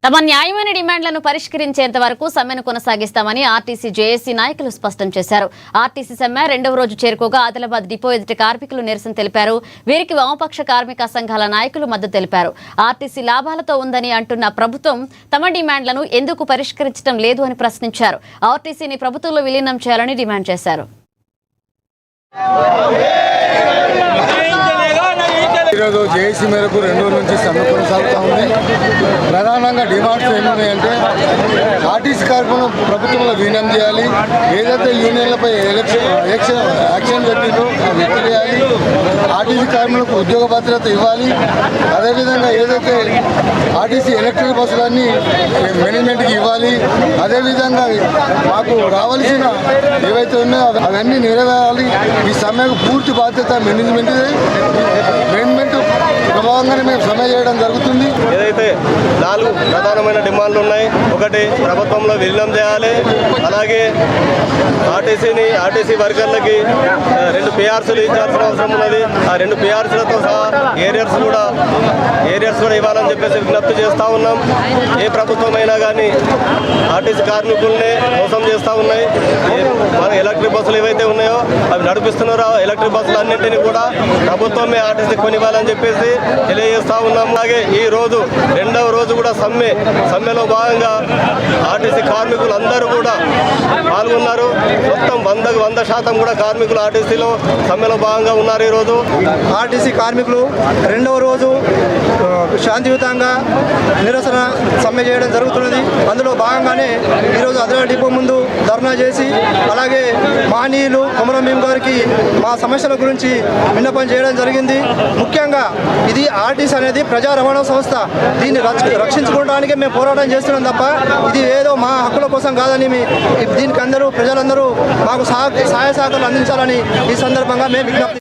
తమ న్యాయమైన డిమాండ్లను పరిష్కరించేంత వరకు సమ్మెను కొనసాగిస్తామని ఆర్టీసీ జేఏసీ నాయకులు స్పష్టం చేశారు. ఆర్టీసీ సమ్మె రెండవ రోజు చేరుకోగా ఆదిలాబాద్ డిపో ఎదుట కార్మికులు నిరసన తెలిపారు. వీరికి వామపక్ష కార్మిక సంఘాల నాయకులు మద్దతు తెలిపారు. ఆర్టీసీ లాభాలతో ఉందని అంటున్న ప్రభుత్వం తమ డిమాండ్లను ఎందుకు పరిష్కరించడం లేదు అని ప్రశ్నించారు. ఆర్టీసీని ప్రభుత్వంలో విలీనం చేయాలని డిమాండ్ చేశారు. ఈరోజు జేఏసీ మేరకు 2 రోజుల నుంచి సమ్మె కొనసాగుతూ ఉంది. ప్రధానంగా డిమాండ్స్ ఏమున్నాయంటే ఆర్టీసీ కార్మికులను ప్రభుత్వంలో విలీనం చేయాలి, ఏదైతే యూనియన్లపై యాక్షన్ పెట్టిందో అవి ఎత్తివేయాలి, ఆర్టీసీ కార్మికులకు ఉద్యోగ భద్రత ఇవ్వాలి, అదేవిధంగా ఏదైతే ఆర్టీసీ ఎలక్ట్రిక్ బస్సులన్నీ మేనేజ్మెంట్కి ఇవ్వాలి, అదేవిధంగా మాకు రావాల్సిన ఏవైతే ఉన్నాయో అవన్నీ నెరవేరాలి. ఈ సమ్మెకు పూర్తి బాధ్యత మేనేజ్మెంట్దే. ప్రభావంగానే మేము సమ్మె చేయడం జరుగుతుంది. ఏదైతే 4 ప్రధానమైన డిమాండ్లు ఉన్నాయి. ఒకటి, ప్రభుత్వంలో విలీనం చేయాలి. అలాగే ఆర్టీసీ వర్కర్లకి 2 PRCలు ఇచ్చాల్సిన అవసరం ఉన్నది. ఆ 2 PRCలతో సహా ఏరియర్స్ కూడా ఇవ్వాలని చెప్పేసి విజ్ఞప్తి చేస్తూ ఉన్నాం. ఏ ప్రభుత్వమైనా కానీ ఆర్టీసీ కార్మికుల్ని మోసం చేస్తూ ఉన్నాయి. మన ఎలక్ట్రిక్ బస్సులు ఏవైతే ఉన్నాయో అవి నడిపిస్తున్నారో ఎలక్ట్రిక్ బస్సులు అన్నింటినీ కూడా ప్రభుత్వమే ఆర్టీసీ కొనివ్వాలని చెప్పేసి తెలియజేస్తూ ఉన్నాం. అలాగే ఈ రోజు 2వ రోజు కూడా సమ్మెలో భాగంగా ఆర్టీసీ కార్మికులు అందరూ కూడా పాల్గొన్నారు. మొత్తం 100% కూడా కార్మికులు ఆర్టీసీలో సమ్మెలో భాగంగా ఉన్నారు. ఈరోజు ఆర్టీసీ కార్మికులు 2వ రోజు శాంతియుతంగా నిరసన సమ్మె చేయడం జరుగుతున్నది. అందులో భాగంగానే ఈరోజు ఆదిలాబాద్ డిపో ముందు ధర్నా చేసి అలాగే మానీయులు కొమరం భీమ్ గారికి మా సమస్యల గురించి విన్నపం చేయడం జరిగింది. ముఖ్యంగా ఇది ఆర్టీసీ అనేది ప్రజా రవాణా సంస్థ. దీన్ని రక్షించుకోవడానికే మేము పోరాటం చేస్తున్నాం తప్ప ఇది ఏదో మా హక్కుల కోసం కాదని దీనికి ప్రజలందరూ మాకు సహాయ సహకారాలు అందించాలని ఈ సందర్భంగా మేము విజ్ఞప్తి